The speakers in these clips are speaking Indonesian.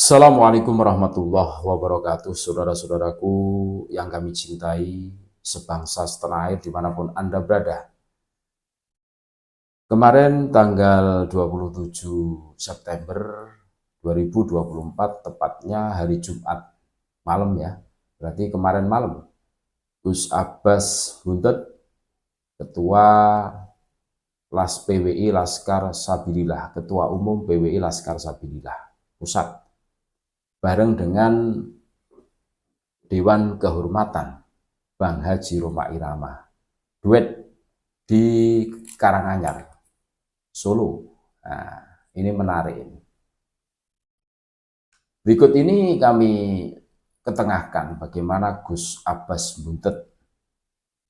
Assalamualaikum warahmatullahi wabarakatuh, saudara-saudaraku yang kami cintai, sebangsa setanah air dimanapun Anda berada. Kemarin tanggal 27 September 2024, tepatnya hari Jumat malam ya, berarti kemarin malam, Gus Abbas Buntet, Ketua PWI Laskar Sabilillah, Ketua Umum PWI Laskar Sabilillah Pusat, bareng dengan Dewan Kehormatan Bang Haji Roma Irama, duet di Karanganyar, Solo. Nah, ini menarik. Berikut ini kami ketengahkan bagaimana Gus Abbas Buntet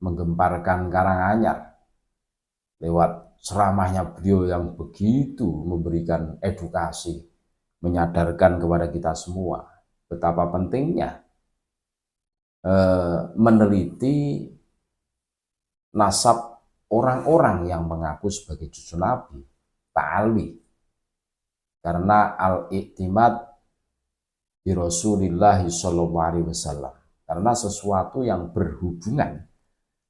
menggemparkan Karanganyar lewat ceramahnya beliau yang begitu memberikan edukasi, menyadarkan kepada kita semua betapa pentingnya meneliti nasab orang-orang yang mengaku sebagai cucu Nabi, ta'alwi, karena al-i'timad bi Rasulillah sallallahu alaihi wasallam, karena sesuatu yang berhubungan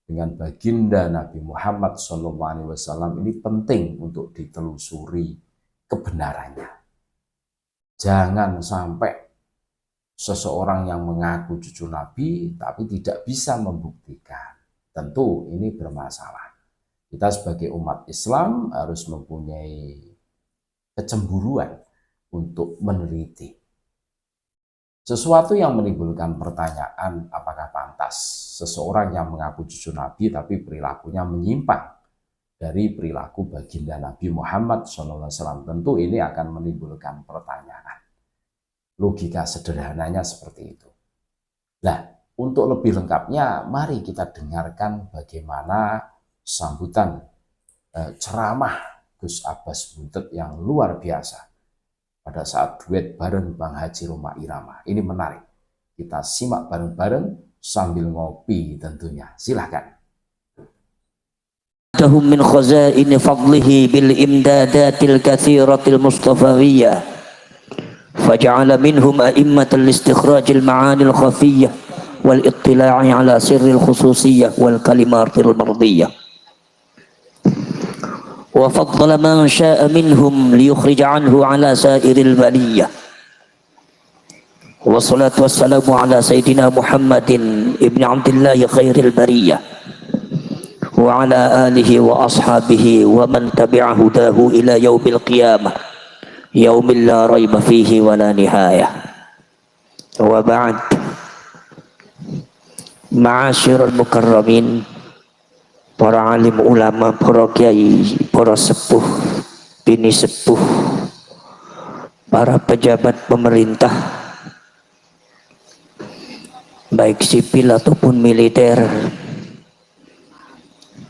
dengan baginda Nabi Muhammad sallallahu alaihi wasallam ini penting untuk ditelusuri kebenarannya. Jangan sampai seseorang yang mengaku cucu Nabi tapi tidak bisa membuktikan. Tentu ini bermasalah. Kita sebagai umat Islam harus mempunyai kecemburuan untuk meneliti sesuatu yang menimbulkan pertanyaan, apakah pantas seseorang yang mengaku cucu Nabi tapi perilakunya menyimpang dari perilaku baginda Nabi Muhammad SAW. Tentu ini akan menimbulkan pertanyaan. Logika sederhananya seperti itu. Nah, untuk lebih lengkapnya, mari kita dengarkan bagaimana sambutan ceramah Gus Abbas Buntet yang luar biasa pada saat duet bareng Bang Haji Roma Irama. Ini menarik. Kita simak bareng-bareng sambil ngopi tentunya. Silahkan. Min khazain fadlihi bil imdadatil katsiratil mustafawiyyah faj'ala minhum a'immatal istikhrajil ma'anil khafiyyah wal ittila'i ala sirril khususiyyah wal kalimatil mardiyyah wa faddala man syaa minhum liyukhrij anhu ala sairil baliyah. Wassalatu wassalamu ala sayyidina Muhammadin ibni Abdillah khairil bariyah wa ala alihi wa ashabihi wa man tabi'a hudahu ila yaumil qiyamah yaumil la raiba fihi wa la nihayah. Wa ba'd. Ma'asyiral mukarramin, para alim ulama, para kiai, para sepuh, bini sepuh, para pejabat pemerintah baik sipil ataupun militer,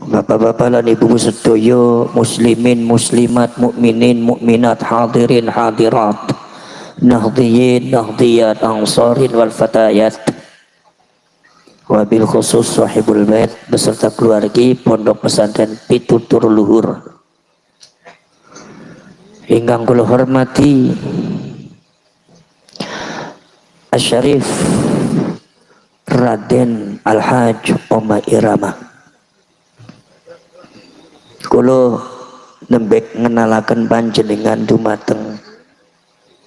bapak-bapak lan ibu sedaya, muslimin, muslimat, mukminin, mukminat, hadirin, hadirat, nahdhiyin, nahdhiyat, ansarin wal fatayat, wabil khusus sahibul bait beserta keluarga Pondok Pesantren Pitutur Luhur. Ingkang kula hormati Asy-Syarif Raden Al-Haj Roma Irama. Kula nembek ngenalaken panjenengan dumateng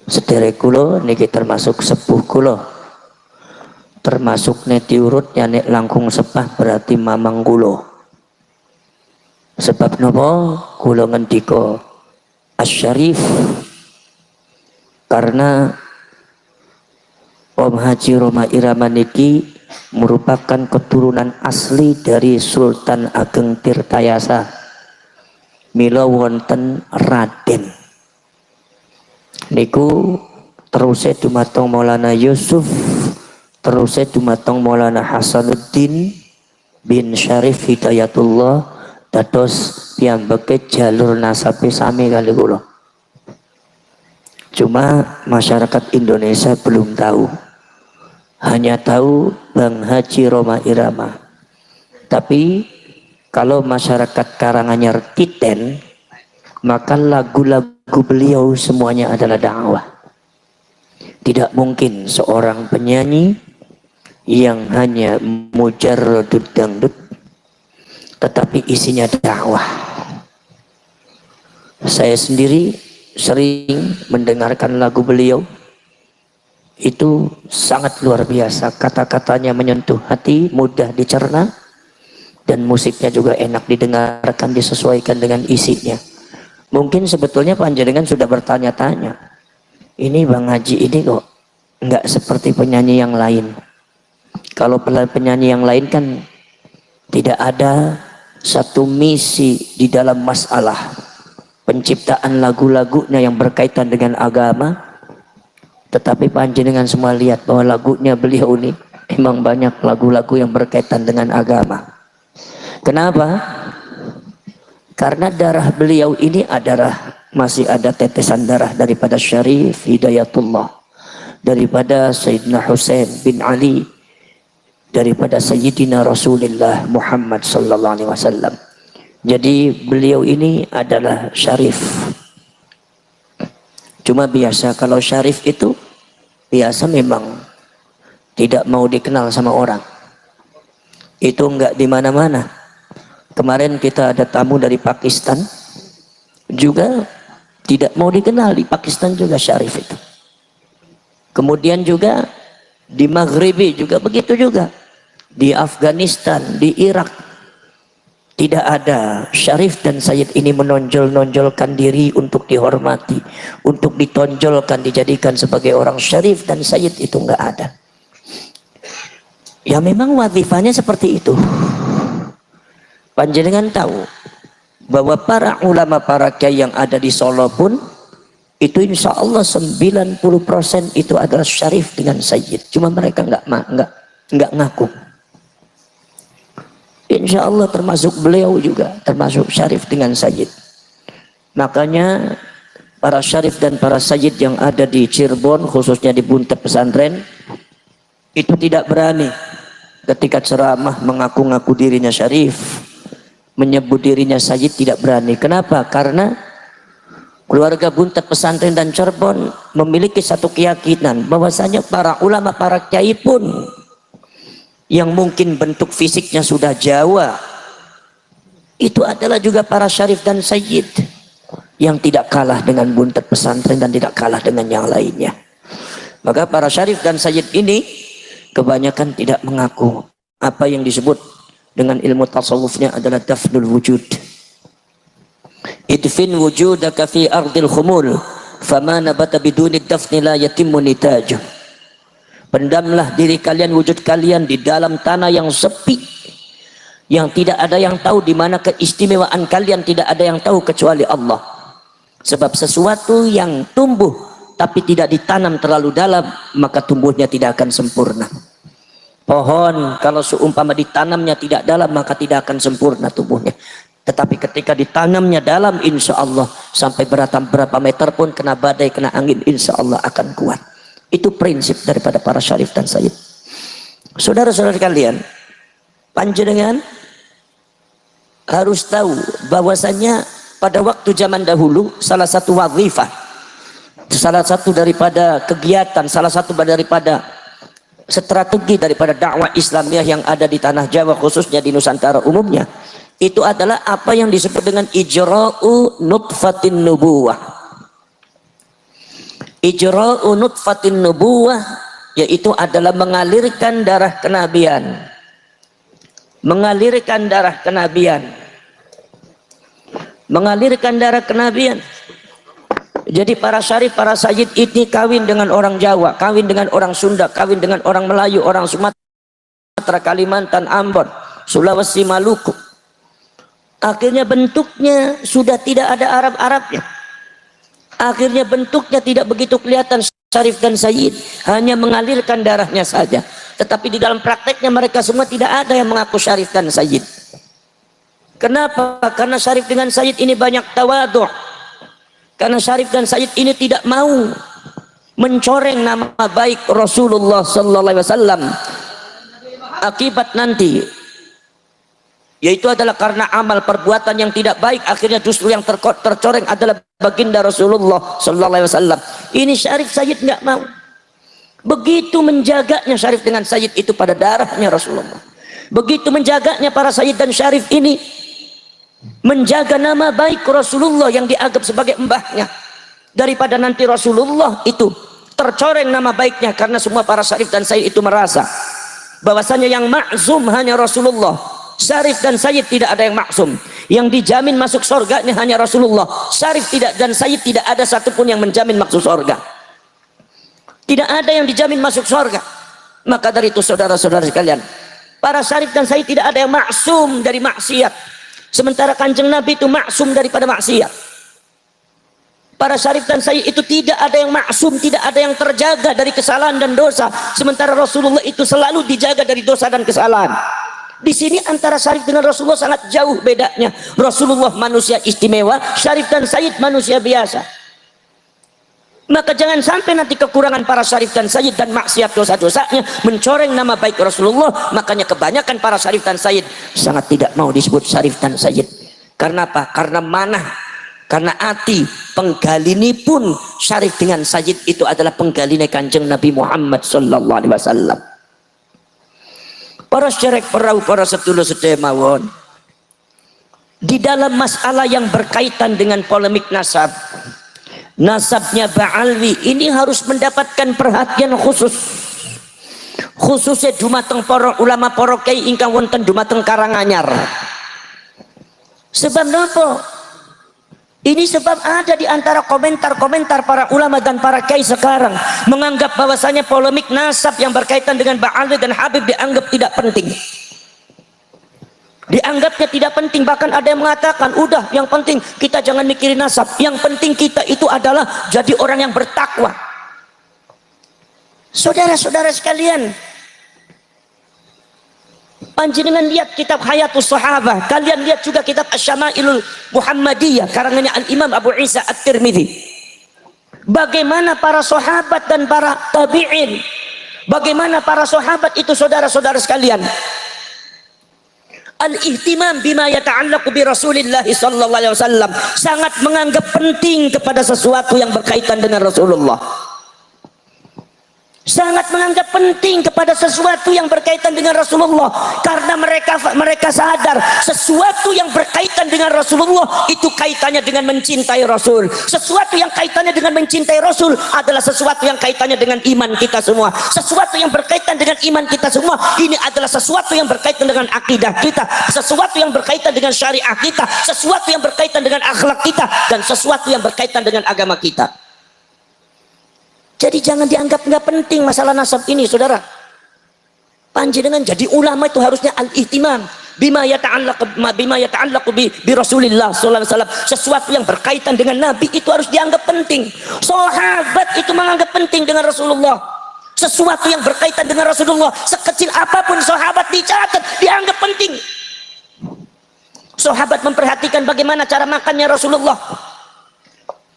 sederek kula niki termasuk sepuh kula, termasuk neti urut nek langkung sepah berarti mamang kula. Sebab napa kula ngendika Asy-Syarif? Karena Om Haji Roma Irama niki merupakan keturunan asli dari Sultan Ageng Tirtayasa. Mila wonten Raden niku terusé dumateng Maulana Yusuf, terusé dumateng Maulana Hasanuddin bin Syarif Hidayatullah, dados piyambake jalur nasabe sami kali kula. Cuma masyarakat Indonesia belum tahu, hanya tahu Bang Haji Roma Irama. Tapi kalau masyarakat Karanganyar titen, maka lagu-lagu beliau semuanya adalah dakwah. Tidak mungkin seorang penyanyi yang hanya mujarradud dangdut tetapi isinya dakwah. Saya sendiri sering mendengarkan lagu beliau, itu sangat luar biasa. Kata-katanya menyentuh hati, mudah dicerna, dan musiknya juga enak didengarkan, disesuaikan dengan isinya. Mungkin sebetulnya panjenengan sudah bertanya-tanya, ini Bang Haji ini kok nggak seperti penyanyi yang lain. Kalau penyanyi yang lain kan tidak ada satu misi di dalam masalah penciptaan lagu-lagunya yang berkaitan dengan agama. Tetapi panjenengan semua lihat bahwa lagunya beliau ini memang banyak lagu-lagu yang berkaitan dengan agama. Kenapa? Karena darah beliau ini adalah masih ada tetesan darah daripada Syarif Hidayatullah, daripada Sayyidina Husain bin Ali, daripada Sayyidina Rasulullah Muhammad sallallahu alaihi wasallam. Jadi beliau ini adalah Syarif. Cuma biasa kalau Syarif itu biasa memang tidak mau dikenal sama orang. Itu enggak di mana-mana. Kemarin kita ada tamu dari Pakistan juga tidak mau dikenal, di Pakistan juga Syarif itu. Kemudian juga di Maghribi juga begitu juga. Di Afghanistan, di Irak, tidak ada Syarif dan Sayyid ini menonjol-nonjolkan diri untuk dihormati, untuk ditonjolkan, dijadikan sebagai orang Syarif dan Sayyid, itu enggak ada. Ya memang wadifahnya seperti itu. Panjenengan tahu bahwa para ulama, para kiai yang ada di Solo pun itu insya Allah 90% itu adalah Syarif dengan Sayyid. Cuma mereka enggak ngaku. Insya Allah termasuk beliau juga, termasuk Syarif dengan Sayyid. Makanya para Syarif dan para Sayyid yang ada di Cirebon, khususnya di Buntep Pesantren, itu tidak berani ketika ceramah mengaku-ngaku dirinya Syarif, menyebut dirinya Sayyid, tidak berani. Kenapa? Karena keluarga Buntep Pesantren dan Cirebon memiliki satu keyakinan bahwasanya para ulama, para kiai pun yang mungkin bentuk fisiknya sudah Jawa, itu adalah juga para Syarif dan Sayyid yang tidak kalah dengan Buntep Pesantren dan tidak kalah dengan yang lainnya. Maka para Syarif dan Sayyid ini kebanyakan tidak mengaku. Apa yang disebut dengan ilmu tasawufnya adalah dafnul wujud. Idfin wujudaka fi ardil khumul fama nabata biduni dafni la yatimmu nitajuh. Pendamlah diri kalian, wujud kalian di dalam tanah yang sepi, yang tidak ada yang tahu di mana keistimewaan kalian, tidak ada yang tahu kecuali Allah. Sebab sesuatu yang tumbuh tapi tidak ditanam terlalu dalam, maka tumbuhnya tidak akan sempurna. Pohon kalau seumpama ditanamnya tidak dalam, maka tidak akan sempurna tumbuhnya. Tetapi ketika ditanamnya dalam, insya Allah sampai berapa meter pun kena badai, kena angin, insya Allah akan kuat. Itu prinsip daripada para Syarif dan Sayyid. Saudara-saudara kalian, panjenengan harus tahu bahwasanya pada waktu zaman dahulu salah satu wazifah, salah satu daripada kegiatan, salah satu daripada strategi daripada dakwah Islamiyah yang ada di tanah Jawa, khususnya di Nusantara umumnya, itu adalah apa yang disebut dengan ijra'u nutfatin nubuwah. Ijra'u nutfatin nubuwah, yaitu adalah mengalirkan darah kenabian. Mengalirkan darah kenabian. Mengalirkan darah kenabian. Jadi para Syarif, para Sayyid ini kawin dengan orang Jawa, kawin dengan orang Sunda, kawin dengan orang Melayu, orang Sumatera, Kalimantan, Ambon, Sulawesi, Maluku. Akhirnya bentuknya sudah tidak ada Arab-Arabnya. Akhirnya bentuknya tidak begitu kelihatan Syarif dan Sayyid, hanya mengalirkan darahnya saja. Tetapi di dalam prakteknya mereka semua tidak ada yang mengaku Syarif dan Sayyid. Kenapa? Karena Syarif dengan Sayyid ini banyak tawadhu'. Karena Syarif dan Sayyid ini tidak mau mencoreng nama baik Rasulullah sallallahu alaihi wasallam. Akibat nanti, yaitu adalah karena amal perbuatan yang tidak baik, akhirnya justru yang tercoreng adalah baginda Rasulullah sallallahu alaihi wasallam. Ini Syarif Sayyid nggak mau. Begitu menjaganya Syarif dengan Sayyid itu pada darahnya Rasulullah. Begitu menjaganya para Sayyid dan Syarif ini, menjaga nama baik Rasulullah yang dianggap sebagai mbahnya, daripada nanti Rasulullah itu tercoreng nama baiknya, karena semua para Syarif dan Sayyid itu merasa bahwasanya yang maksum hanya Rasulullah. Syarif dan Sayyid tidak ada yang maksum. Yang dijamin masuk surganya hanya Rasulullah. Syarif tidak dan Sayyid tidak ada satupun yang menjamin masuk surga. Tidak ada yang dijamin masuk surga. Maka dari itu saudara-saudara sekalian, para Syarif dan Sayyid tidak ada yang maksum dari maksiat, sementara Kanjeng Nabi itu maksum daripada maksiat. Para Syarif dan Sayyid itu tidak ada yang maksum, tidak ada yang terjaga dari kesalahan dan dosa, sementara Rasulullah itu selalu dijaga dari dosa dan kesalahan. Di sini antara Syarif dengan Rasulullah sangat jauh bedanya. Rasulullah manusia istimewa, Syarif dan Sayyid manusia biasa. Maka jangan sampai nanti kekurangan para Syarif dan Sayyid dan maksiat dosa-dosanya mencoreng nama baik Rasulullah. Makanya kebanyakan para Syarif dan Sayyid sangat tidak mau disebut Syarif dan Sayyid. Karena apa? Karena manah, karena hati penggalini pun Syarif dengan Sayyid itu adalah penggaline Kanjeng Nabi Muhammad sallallahu alaihi wasallam. Para syarek perahu, para sedulur sedaya mawon, di dalam masalah yang berkaitan dengan polemik nasab, nasabnya Ba'alwi ini harus mendapatkan perhatian khusus, khususnya dumateng para ulama, para kiai ingkang wonten dumateng Karanganyar. Sebab napa? Ini sebab ada di antara komentar-komentar para ulama dan para kiai sekarang menganggap bahwasanya polemik nasab yang berkaitan dengan Ba'alwi dan Habib dianggap tidak penting. Dianggapnya tidak penting, bahkan ada yang mengatakan udah yang penting kita jangan mikirin nasab, yang penting kita itu adalah jadi orang yang bertakwa. Saudara-saudara sekalian, panjenengan lihat kitab Hayatus Sahabah, kalian lihat juga kitab Asy-Syama'ilul Muhammadiyah karangannya Al-Imam Abu Isa At-Tirmidzi. Bagaimana para sahabat dan para tabi'in, bagaimana para sahabat itu saudara-saudara sekalian, al-ihtimam bima yata'allaqu bi Rasulillah sallallahu alaihi wasallam, sangat menganggap penting kepada sesuatu yang berkaitan dengan Rasulullah. Sangat menganggap penting kepada sesuatu yang berkaitan dengan Rasulullah, karena mereka sadar sesuatu yang berkaitan dengan Rasulullah itu kaitannya dengan mencintai Rasul. Sesuatu yang kaitannya dengan mencintai Rasul adalah sesuatu yang kaitannya dengan iman kita semua. Sesuatu yang berkaitan dengan iman kita semua ini adalah sesuatu yang berkaitan dengan akidah kita, sesuatu yang berkaitan dengan syariah kita, sesuatu yang berkaitan dengan akhlak kita, dan sesuatu yang berkaitan dengan agama kita. Jadi jangan dianggap nggak penting masalah nasab ini, saudara. Panjenengan jadi ulama itu harusnya al-ihtimam bima yata'allaqu bi Rasulillah sallallahu alaihi wasallam. Sesuatu yang berkaitan dengan Nabi itu harus dianggap penting. Sahabat itu menganggap penting dengan Rasulullah. Sesuatu yang berkaitan dengan Rasulullah, sekecil apapun sahabat dicatat, dianggap penting. Sahabat memperhatikan bagaimana cara makannya Rasulullah.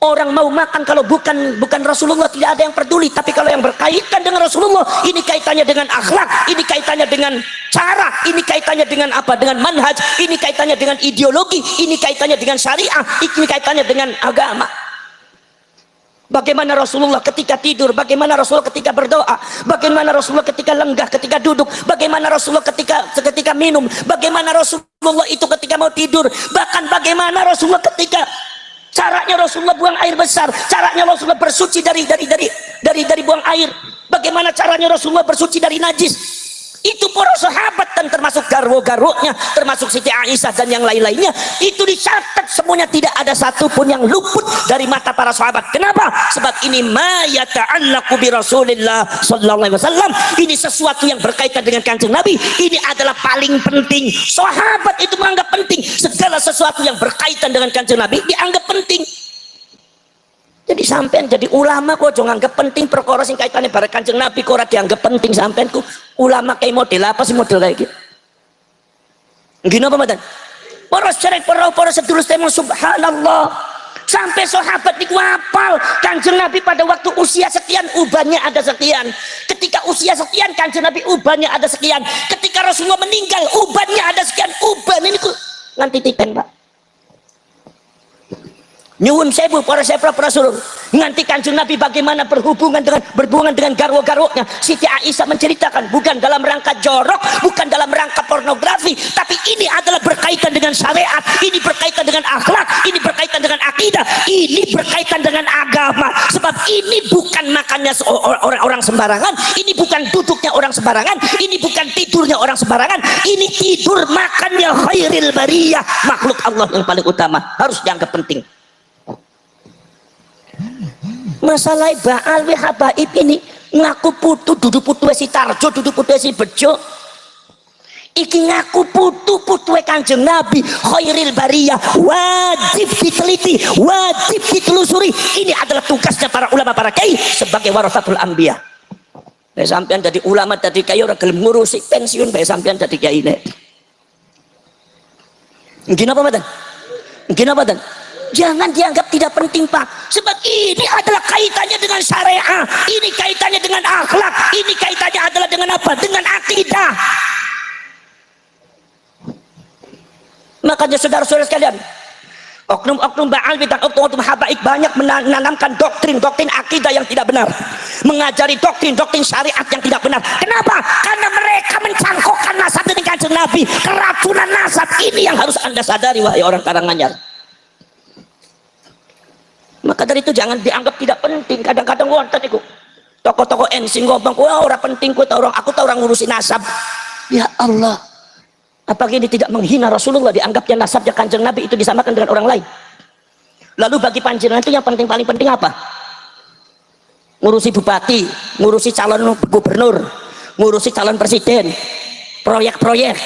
Orang mau makan kalau bukan Rasulullah tidak ada yang peduli, tapi kalau yang berkaitan dengan Rasulullah, ini kaitannya dengan akhlak, ini kaitannya dengan cara, ini kaitannya dengan apa? Dengan manhaj, ini kaitannya dengan ideologi, ini kaitannya dengan syariah, ini kaitannya dengan agama. Bagaimana Rasulullah ketika tidur, bagaimana Rasulullah ketika berdoa, bagaimana Rasulullah ketika lenggah, ketika duduk, bagaimana Rasulullah ketika minum, bagaimana Rasulullah itu ketika mau tidur, bahkan bagaimana Rasulullah ketika caranya Rasulullah buang air besar, caranya Rasulullah bersuci dari buang air, bagaimana caranya Rasulullah bersuci dari najis. Itu para sahabat dan termasuk garwo-garwonya, termasuk Siti Aisyah dan yang lain-lainnya, itu dicatat semuanya, tidak ada satupun yang luput dari mata para sahabat. Kenapa? Sebab ini ma yata'allaqu bi Rasulillah sallallahu alaihi wasallam, ini sesuatu yang berkaitan dengan Kanjeng Nabi, ini adalah paling penting. Sahabat itu menganggap penting segala sesuatu yang berkaitan dengan Kanjeng Nabi dianggap penting. Jadi sampean jadi ulama kok jangan anggap penting perkara sing kaitane bareng Kanjeng Nabi kok ora dianggap penting. Sampean ku ulama kayak model apa sih, model kayak gitu? Gini apa mboten? Para syarek para sedulur sedaya subhanallah, sampai sahabat niku hafal Kanjeng Nabi pada waktu usia sekian ubannya ada sekian. Ketika usia sekian Kanjeng Nabi ubannya ada sekian. Ketika Rasulullah meninggal ubannya ada sekian. Uban ini ku nganti tiken, Pak. Nyuwun sewu para Rasul nganti Kanjeng Nabi bagaimana berhubungan dengan garwa-garwoknya. Siti Aisyah menceritakan bukan dalam rangka jorok, bukan dalam rangka pornografi, tapi ini adalah berkaitan dengan syariat, ini berkaitan dengan akhlak, ini berkaitan dengan akidah, ini berkaitan dengan agama. Sebab ini bukan makannya orang sembarangan, ini bukan duduknya orang sembarangan, ini bukan tidurnya orang sembarangan, ini tidur makannya khairil bariyah, makhluk Allah yang paling utama, harus dianggap penting. Masalah Baal we habaib ini ngaku putu duduk putu si Tarjo, duduk putu si Bejo, iki ngaku putu Kanjeng Nabi khairil bariyah, wajib diteliti, wajib ditelusuri. Ini adalah tugasnya para ulama, para kiai sebagai warasatul anbiya. Nek sampean jadi ulama, jadi kiai ora gelem ngurusi pensiun bae sampean jadi kiai nek. Nggih napa mboten? Nggih napa mboten? Jangan dianggap tidak penting, Pak. Sebab ini adalah kaitannya dengan syariah, ini kaitannya dengan akhlak, ini kaitannya adalah dengan apa? Dengan akidah. Makanya saudara-saudara sekalian, oknum-oknum Baal dan oknum-oknum habaib banyak menanamkan doktrin akidah yang tidak benar, mengajari doktrin syariat yang tidak benar. Kenapa? Karena mereka mencangkokkan nasab dengan Kanjeng Nabi. Keracunan nasab ini yang harus Anda sadari, wahai orang Karanganyar. Maka dari itu jangan dianggap tidak penting. Kadang-kadang wonten iku tokoh-tokoh NC ngomong, wah ora penting, aku tahu orang ngurusin nasab. Ya Allah, apakah ini tidak menghina Rasulullah? Dianggapnya nasabnya Kanjeng Nabi itu disamakan dengan orang lain. Lalu bagi panjenengan itu yang paling penting apa? Ngurusi bupati, ngurusi calon gubernur, ngurusi calon presiden, proyek-proyek.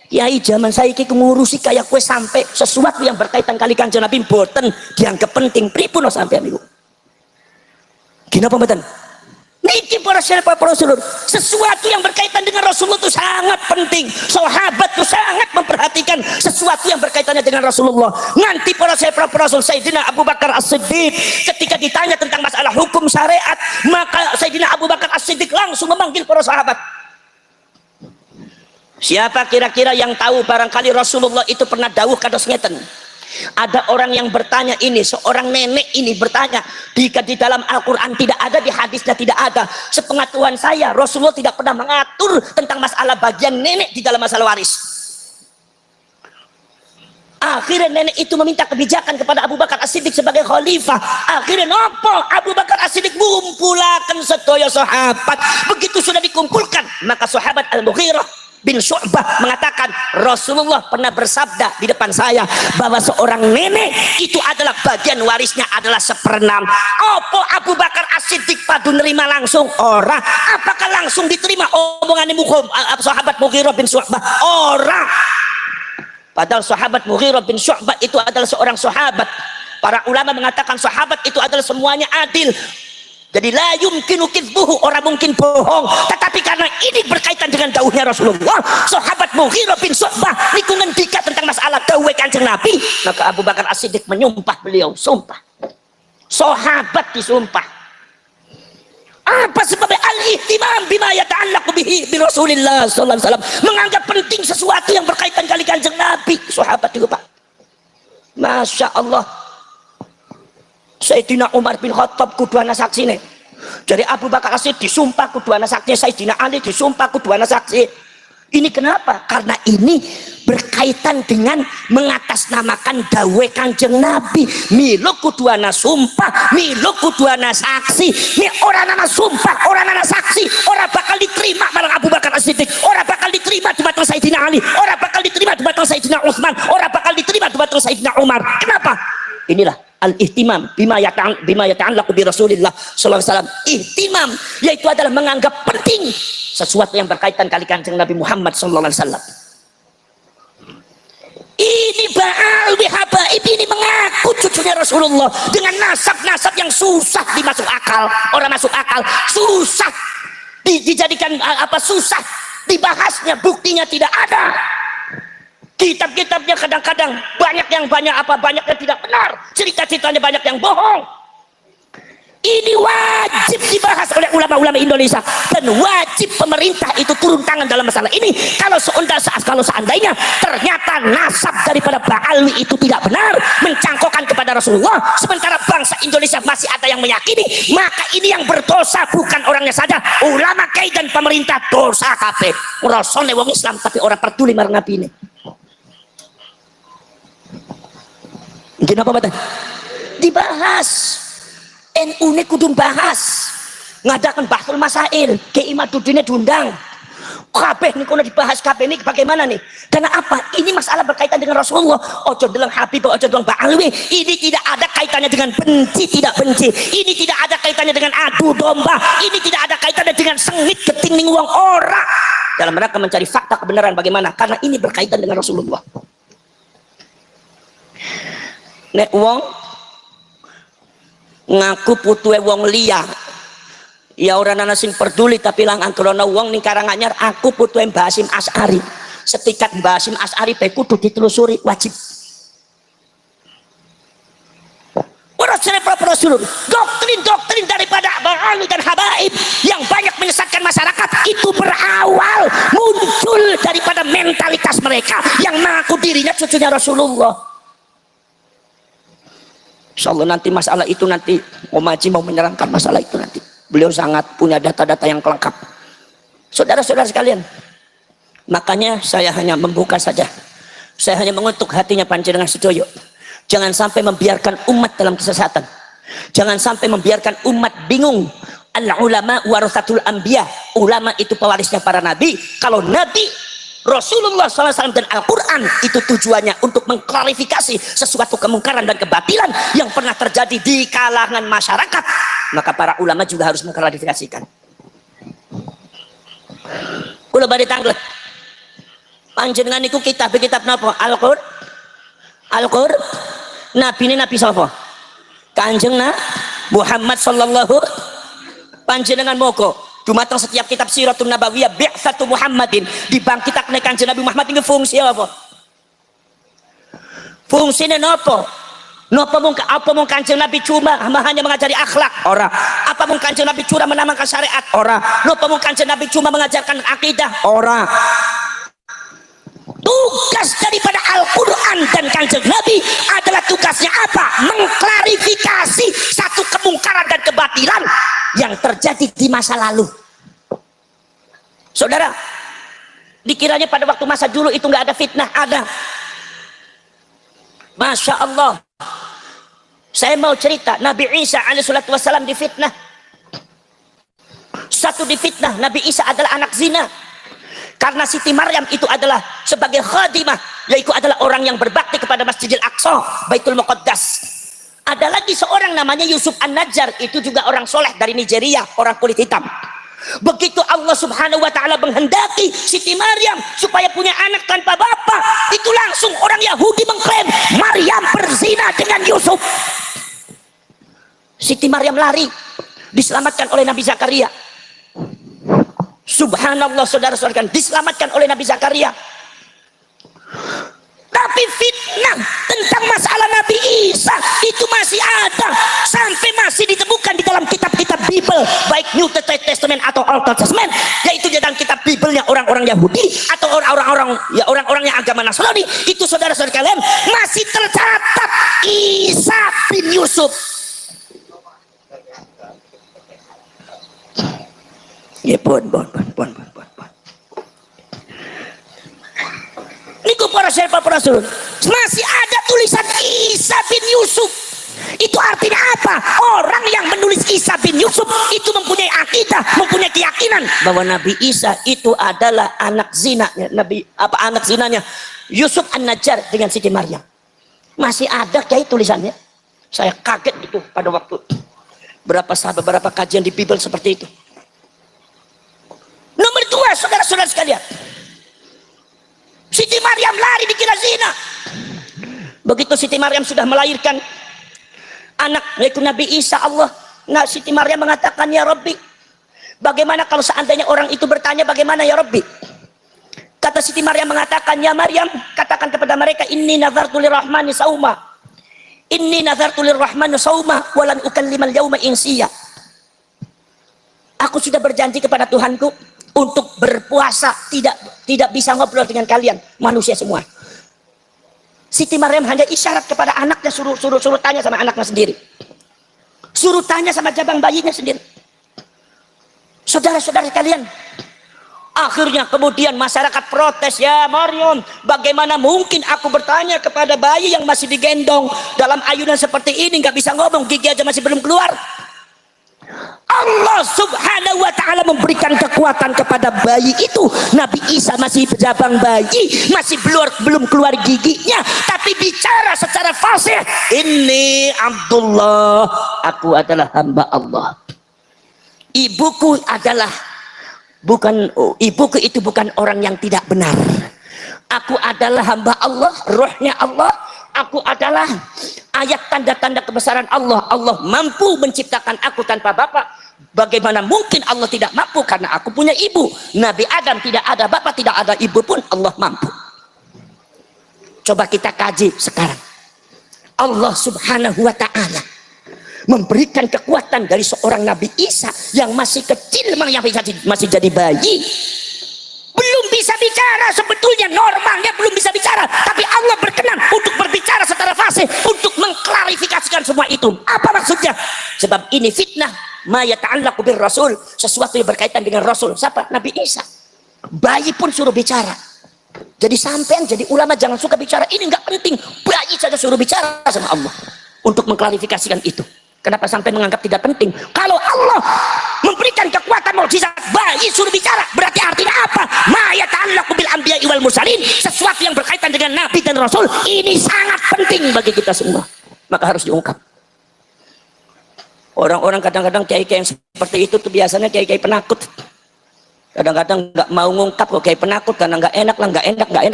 Kiai zaman saiki ngurusi kayak kue sampai sesuatu yang berkaitan kali Kanjeng Nabi boten dianggap penting. Pripun sampean niku? Gini apa mboten? Niki para Rasul, sesuatu yang berkaitan dengan Rasulullah itu sangat penting. Sahabat itu sangat memperhatikan sesuatu yang berkaitannya dengan Rasulullah. Nanti para Rasul, Sayyidina Abu Bakar As-Siddiq ketika ditanya tentang masalah hukum syariat, maka Sayyidina Abu Bakar As-Siddiq langsung memanggil para sahabat. Siapa kira-kira yang tahu barangkali Rasulullah itu pernah dawuh kados ngeten? Ada orang yang bertanya ini, seorang nenek ini bertanya, jika di dalam Al-Quran tidak ada, di hadisnya tidak ada. Sepengetahuan saya, Rasulullah tidak pernah mengatur tentang masalah bagian nenek di dalam masalah waris. Akhirnya nenek itu meminta kebijakan kepada Abu Bakar As-Siddiq sebagai khalifah. Akhirnya nopo Abu Bakar As-Siddiq ngumpulaken sedaya sahabat. Begitu sudah dikumpulkan, maka sahabat Al-Mughirah bin Syu'bah mengatakan, Rasulullah pernah bersabda di depan saya bahwa seorang nenek itu adalah bagian warisnya adalah 1/6. Apa Abu Bakar As-Siddiq padu nerima langsung? Ora. Apakah langsung diterima omongan sahabat Mughirah bin Syu'bah? Ora. Padahal sahabat Mughirah bin Syu'bah itu adalah seorang sahabat. Para ulama mengatakan sahabat itu adalah semuanya adil. Jadi la yumkinu kizbuhu, orang mungkin bohong. Tetapi karena ini berkaitan dengan dawuhnya Rasulullah, sahabat Mughirah bin Syu'bah niku ngendika tentang masalah dawuh Kanjeng Nabi, maka Abu Bakar As-Siddiq menyumpah beliau, sumpah. Sahabat disumpah. Apa sebabnya? Al-ihtimam bima yata'allaqu bihi bi Rasulillah sallallahu alaihi wasallam, menganggap penting sesuatu yang berkaitan kali Kanjeng Nabi. Sahabat itu, Pak. Masya Allah. Sayyidina Umar bin Khattab kudu ana saksine. Jadi Abu Bakar As-Siddiq disumpah kudu ana saksi, Sayyidina Ali disumpah kudu ana saksi. Ini kenapa? Karena ini berkaitan dengan mengatasnamakan dawuh Kanjeng Nabi. Milo kudu ana sumpah, milo kudu ana saksi. Nek ora ana sumpah, ora ana saksi, ora bakal diterima marang Abu Bakar As-Siddiq, ora bakal diterima dumateng Sayyidina Ali, ora bakal diterima dumateng Sayyidina Utsman, ora bakal diterima dumateng Sayyidina Umar. Kenapa? Inilah al-ihtimam bima yata'allaqu bi Rasulillah sallallahu alaihi wasallam. Ihtimam yaitu adalah menganggap penting sesuatu yang berkaitan kali Kanjeng Nabi Muhammad sallallahu alaihi wasallam. Ini Baal bihabaib ini mengaku cucunya Rasulullah dengan nasab-nasab yang susah dimasuk akal. Orang masuk akal susah dijadikan apa, susah dibahasnya, buktinya tidak ada. Kitab-kitabnya kadang-kadang banyak yang tidak benar, cerita-ceritanya banyak yang bohong. Ini wajib dibahas oleh ulama-ulama Indonesia dan wajib pemerintah itu turun tangan dalam masalah ini. Kalau seandainya ternyata nasab daripada Ba'alwi itu tidak benar, mencangkokkan kepada Rasulullah, sementara bangsa Indonesia masih ada yang meyakini, maka ini yang berdosa bukan orangnya saja, ulama, kiai dan pemerintah dosa kabeh. Rasane wong Islam tapi orang peduli marang nabi ini. Gini apa badan? Dibahas. NU ini kudu bahas. Ngadakan bahsul masail. Kiai Madudinnya diundang. Kabeh ini kono dibahas kabeh ini bagaimana nih? Karena apa? Ini masalah berkaitan dengan Rasulullah. Ojo delang Habib, ojo delang Ba'alwi. Ini tidak ada kaitannya dengan benci tidak benci. Ini tidak ada kaitannya dengan adu domba. Ini tidak ada kaitannya dengan sengit ketingling wong ora. Dalam rangka mencari fakta kebenaran bagaimana? Karena ini berkaitan dengan Rasulullah. Nek wong ngaku putuhe wong liya, ya orang nana sing peduli tapi lang angkrono wong ning Karanganyar aku putuhe Mbah Hasyim Asy'ari. Setikat Mbah Hasyim Asy'ari bae kudu ditelusuri wajib. Ora Rasulullah. Doktrin daripada Ba'alwi dan Habaib yang banyak menyesatkan masyarakat itu berawal muncul daripada mentalitas mereka yang mengaku dirinya cucunya Rasulullah. Insyaallah nanti masalah itu nanti Om Haji mau menerangkan masalah itu nanti. Beliau sangat punya data-data yang lengkap. Saudara-saudara sekalian, makanya saya hanya membuka saja. Saya hanya mengutuk hatinya panjenengan sedoyo. Jangan sampai membiarkan umat dalam kesesatan. Jangan sampai membiarkan umat bingung. Al-ulama warasatul anbiya. Ulama itu pewarisnya para nabi. Kalau nabi Rasulullah SAW dan Al-Quran itu tujuannya untuk mengklarifikasi sesuatu kemungkaran dan kebatilan yang pernah terjadi di kalangan masyarakat, maka para ulama juga harus mengklarifikasikan. Kula bari tanglet panjenengan iku kitab napa? Al-Qur'an. Nabi ini nabi sapa? Kanjeng Muhammad sallallahu. Panjenengan moko dumateng setiap kitab Siratun Nabawiyah bi'tsatu Muhammadin dibangkitakan Kanjeng Nabi Muhammad ini fungsi apa? Fungsinya napa? Napa mung Kanjeng Nabi cuma hanya mengajari akhlak? Ora. Apa mung Kanjeng Nabi cuma menamakan syariat? Ora. Napa mung Kanjeng Nabi cuma mengajarkan akidah? Ora. Tugas daripada Al-Quran dan Kanjeng Nabi adalah tugasnya apa? Mengklarifikasi satu kemungkaran dan kebatilan yang terjadi di masa lalu. Saudara, dikiranya pada waktu masa dulu itu nggak ada fitnah? Ada. Masya Allah. Saya mau cerita Nabi Isa alaihissalatu wassalam difitnah. Satu difitnah Nabi Isa adalah anak zina. Karena Siti Maryam itu adalah sebagai khadimah, yaitu adalah orang yang berbakti kepada Masjidil Aqsa, Baitul Muqaddas. Ada lagi seorang namanya Yusuf An-Najjar, itu juga orang soleh dari Nigeria, orang kulit hitam. Begitu Allah subhanahu wa ta'ala menghendaki Siti Maryam supaya punya anak tanpa bapak, itu langsung orang Yahudi mengklaim Maryam berzina dengan Yusuf. Siti Maryam lari, diselamatkan oleh Nabi Zakaria. Subhanallah, saudara-saudara, diselamatkan oleh Nabi Zakaria. Tapi fitnah tentang masalah Nabi Isa itu masih ada, sampai masih ditemukan di dalam kitab-kitab Bible, baik New Testament atau Old Testament, yaitu di dalam kitab Bible-nya orang-orang Yahudi atau orang-orang yang agama Nasrani. Itu saudara-saudara kalian masih tercatat Isa bin Yusuf. Ya pun. Niku para sahabat Rasul masih ada tulisan Isa bin Yusuf. Itu artinya apa? Orang yang menulis Isa bin Yusuf itu mempunyai akidah, mempunyai keyakinan bahwa Nabi Isa itu adalah anak zinanya anak zinanya Yusuf An-Najjar dengan Siti Maryam. Masih ada kayak tulisannya. Saya kaget itu pada waktu beberapa kajian di Bible seperti itu. Nomor dua, saudara-saudara sekalian, Siti Maryam lari dikira zina. Begitu Siti Maryam sudah melahirkan anak yaitu Nabi Isa, Siti Maryam mengatakan, ya Rabbi, bagaimana kalau seandainya orang itu bertanya bagaimana ya Rabbi? Kata Siti Maryam mengatakan, ya Maryam, katakan kepada mereka, inni nazartu lirrahmani sauma walan ukallimal yauma insiya. Aku sudah berjanji kepada Tuhanku untuk berpuasa, tidak bisa ngobrol dengan kalian manusia semua. Siti Maryam hanya isyarat kepada anaknya, suruh tanya sama anaknya sendiri, suruh tanya sama jabang bayinya sendiri. Saudara-saudara kalian, akhirnya kemudian masyarakat protes, ya Maryam, bagaimana mungkin aku bertanya kepada bayi yang masih digendong dalam ayunan seperti ini, nggak bisa ngomong, gigi aja masih belum keluar. Allah subhanahu wa ta'ala memberikan kekuatan kepada bayi itu. Nabi Isa masih jabang bayi, masih belum keluar giginya, tapi bicara secara fasih, ini Abdullah, aku adalah hamba Allah. Ibuku itu bukan orang yang tidak benar. Aku adalah hamba Allah, rohnya Allah. Aku adalah ayat tanda-tanda kebesaran Allah. Allah mampu menciptakan aku tanpa bapak. Bagaimana mungkin Allah tidak mampu? Karena aku punya ibu. Nabi Adam tidak ada bapak, tidak ada ibu pun Allah mampu. Coba kita kaji sekarang. Allah subhanahu wa ta'ala memberikan kekuatan dari seorang Nabi Isa yang masih kecil, yang masih jadi bayi, belum bisa bicara, sebetulnya normalnya belum bisa bicara, tapi Allah berkenan untuk berbicara secara fasih, untuk mengklarifikasikan semua itu. Apa maksudnya? Sebab ini fitnah ma yata'allaqu bir rasul, sesuatu yang berkaitan dengan Rasul. Siapa? Nabi Isa. Bayi pun suruh bicara. Jadi sampean jadi ulama jangan suka bicara, ini nggak penting, bayi saja suruh bicara sama Allah untuk mengklarifikasikan itu. Kenapa sampai menganggap tidak penting? Kalau Allah memberikan kekuatan mukjizat, bayi suruh bicara, berarti artinya apa? Ma yata'allaqu bil anbiya'i wal mursalin, sesuatu yang berkaitan dengan nabi dan rasul, ini sangat penting bagi kita semua, maka harus diungkap. Orang-orang kadang-kadang kiai-kiai yang seperti itu tuh biasanya kiai-kiai penakut. Kadang-kadang nggak mau ngungkap kok kiai penakut, karena nggak enak,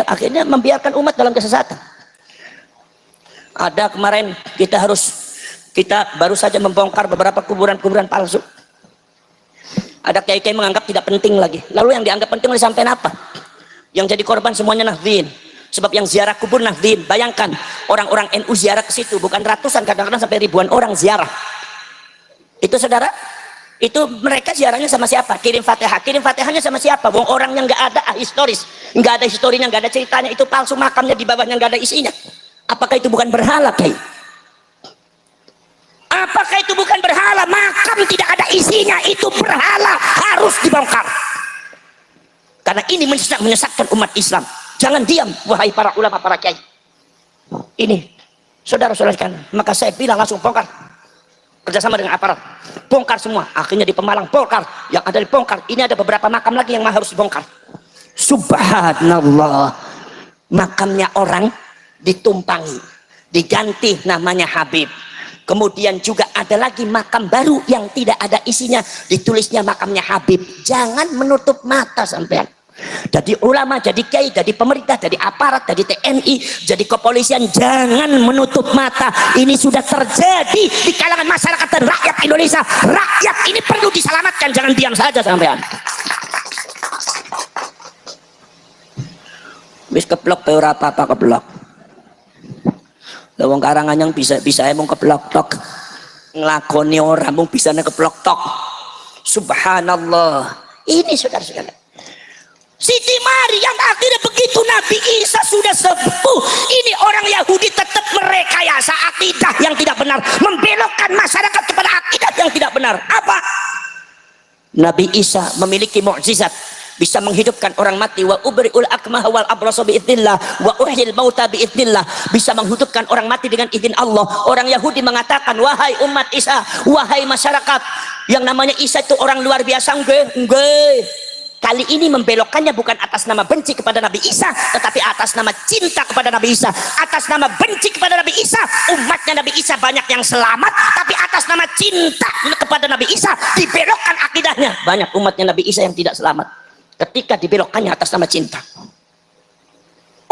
akhirnya membiarkan umat dalam kesesatan. Ada kemarin kita baru saja membongkar beberapa kuburan-kuburan palsu. Ada kiai-kiai menganggap tidak penting lagi. Lalu yang dianggap penting oleh sampean apa? Yang jadi korban semuanya nahdien. Sebab yang ziarah kubur nahdien. Bayangkan orang-orang NU ziarah ke situ, bukan ratusan, kadang-kadang sampai ribuan orang ziarah. Itu saudara, itu mereka ziarahnya sama siapa? Kirim Fatihah. Kirim Fatihahnya sama siapa? Wong orang yang nggak ada historis, nggak ada historinya, nggak ada ceritanya, itu palsu, makamnya di bawahnya nggak ada isinya. Apakah itu bukan berhala, Kiai? Apakah itu bukan berhala? Makam tidak ada isinya, itu berhala, harus dibongkar. Karena ini menyesatkan umat Islam. Jangan diam, wahai para ulama, para kiai. Ini, saudara-saudara sekalian, maka saya bilang langsung bongkar. Kerjasama dengan aparat, bongkar semua. Akhirnya di Pemalang bongkar, yang ada dibongkar. Ini ada beberapa makam lagi yang harus dibongkar. Subhanallah, makamnya orang ditumpangi, diganti namanya Habib. Kemudian juga ada lagi makam baru yang tidak ada isinya, ditulisnya makamnya Habib. Jangan menutup mata sampean. Jadi ulama, jadi kiai, jadi pemerintah, jadi aparat, jadi TNI, jadi kepolisian, jangan menutup mata. Ini sudah terjadi di kalangan masyarakat dan rakyat Indonesia. Rakyat ini perlu diselamatkan, jangan diam saja sampean. Wis keblok pe ora apa-apa keblok. Wong karangan yang bisa emang keblok tok, nglakoni ora mung bisane keblok tok. Subhanallah. Ini saudara-saudara, Siti Maryam akhirnya begitu Nabi Isa sudah sepuh, ini orang Yahudi tetap merekayasa akidah yang tidak benar, membelokkan masyarakat kepada akidah yang tidak benar. Apa? Nabi Isa memiliki mukjizat, bisa menghidupkan orang mati, wa ubri'ul akmaha wal abrasa biidznillah wa uhyil mauta biidznillah, bisa menghidupkan orang mati dengan izin Allah. Orang Yahudi mengatakan, wahai umat Isa, wahai masyarakat, yang namanya Isa itu orang luar biasa. Enggak. Kali ini membelokkannya bukan atas nama benci kepada Nabi Isa, tetapi atas nama cinta kepada Nabi Isa. Atas nama benci kepada Nabi Isa, umatnya Nabi Isa banyak yang selamat, tapi atas nama cinta kepada Nabi Isa dibelokkan akidahnya, banyak umatnya Nabi Isa yang tidak selamat ketika dibelokkannya atas nama cinta.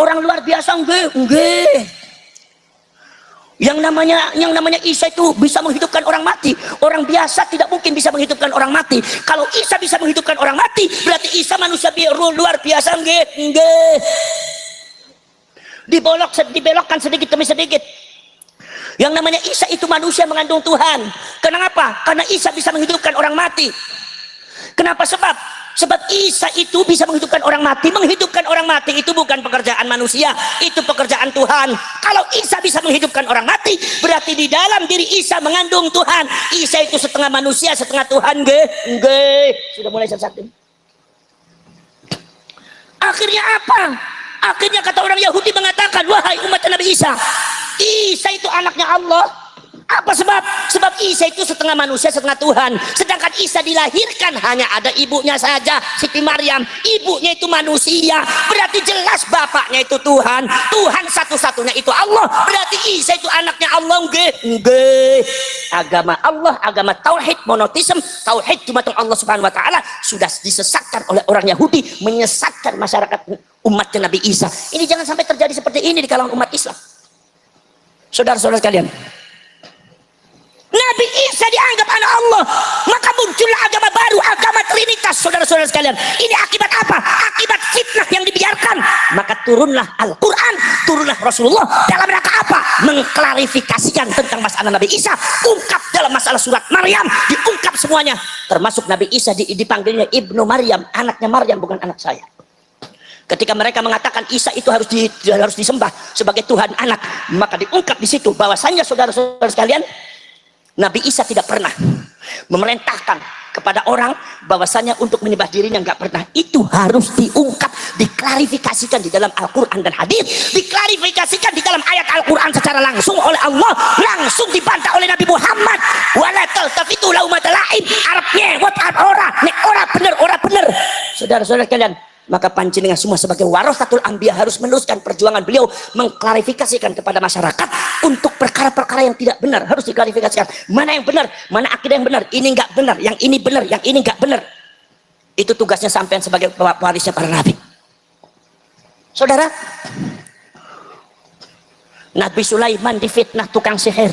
Orang luar biasa enggak. Yang namanya Isa itu bisa menghidupkan orang mati. Orang biasa tidak mungkin bisa menghidupkan orang mati. Kalau Isa bisa menghidupkan orang mati, berarti Isa manusia luar biasa enggak. Dibelokkan sedikit demi sedikit. Yang namanya Isa itu manusia mengandung Tuhan. Kenapa? Karena Isa bisa menghidupkan orang mati. Kenapa? Sebab Isa itu bisa menghidupkan orang mati. Menghidupkan orang mati itu bukan pekerjaan manusia, itu pekerjaan Tuhan. Kalau Isa bisa menghidupkan orang mati, berarti di dalam diri Isa mengandung Tuhan. Isa itu setengah manusia, setengah Tuhan. Sudah mulai sesat. Akhirnya apa? Akhirnya kata orang Yahudi mengatakan, wahai umat Nabi Isa, Isa itu anaknya Allah. Apa sebab? Sebab Isa itu setengah manusia, setengah Tuhan. Sedangkan Isa dilahirkan hanya ada ibunya saja, Siti Maryam. Ibunya itu manusia. Berarti jelas bapaknya itu Tuhan. Tuhan satu-satunya itu Allah. Berarti Isa itu anaknya Allah. Nggih. Agama Allah, agama tauhid, monoteisme, tauhid cuma Allah Subhanahu wa taala sudah disesatkan oleh orang Yahudi, menyesatkan masyarakat umatnya Nabi Isa. Ini jangan sampai terjadi seperti ini di kalangan umat Islam. Saudara-saudara sekalian, Nabi Isa dianggap anak Allah, maka muncullah agama baru, agama Trinitas. Saudara-saudara sekalian, ini akibat apa? Akibat fitnah yang dibiarkan. Maka turunlah Al-Quran, turunlah Rasulullah dalam rangka apa? Mengklarifikasikan tentang masalah Nabi Isa. Ungkap dalam masalah surat Maryam, diungkap semuanya, termasuk Nabi Isa dipanggilnya Ibnu Maryam, anaknya Maryam, bukan anak saya. Ketika mereka mengatakan Isa itu harus disembah sebagai Tuhan anak, maka diungkap di situ bahwasanya saudara-saudara sekalian, Nabi Isa tidak pernah memerintahkan kepada orang bahwasanya untuk menyembah dirinya, nggak pernah. Itu harus diungkap, diklarifikasikan di dalam Al-Quran dan hadis, diklarifikasikan di dalam ayat Al-Quran secara langsung oleh Allah, langsung dibantah oleh Nabi Muhammad. Wala taltafitu laumatal laim. Arabnya buat ora bener. Saudara-saudara kalian, maka panjenengan semua sebagai warasatul anbiya harus meneruskan perjuangan beliau mengklarifikasikan kepada masyarakat untuk perkara-perkara yang tidak benar, harus diklarifikasikan mana yang benar, mana akidah yang benar, ini enggak benar, yang ini benar, yang ini enggak benar. Itu tugasnya sampean sebagai warisnya para nabi. Saudara, Nabi Sulaiman difitnah tukang sihir.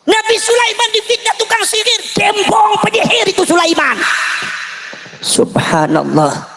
Nabi Sulaiman difitnah tukang sihir, gembong penyihir itu Sulaiman. Subhanallah.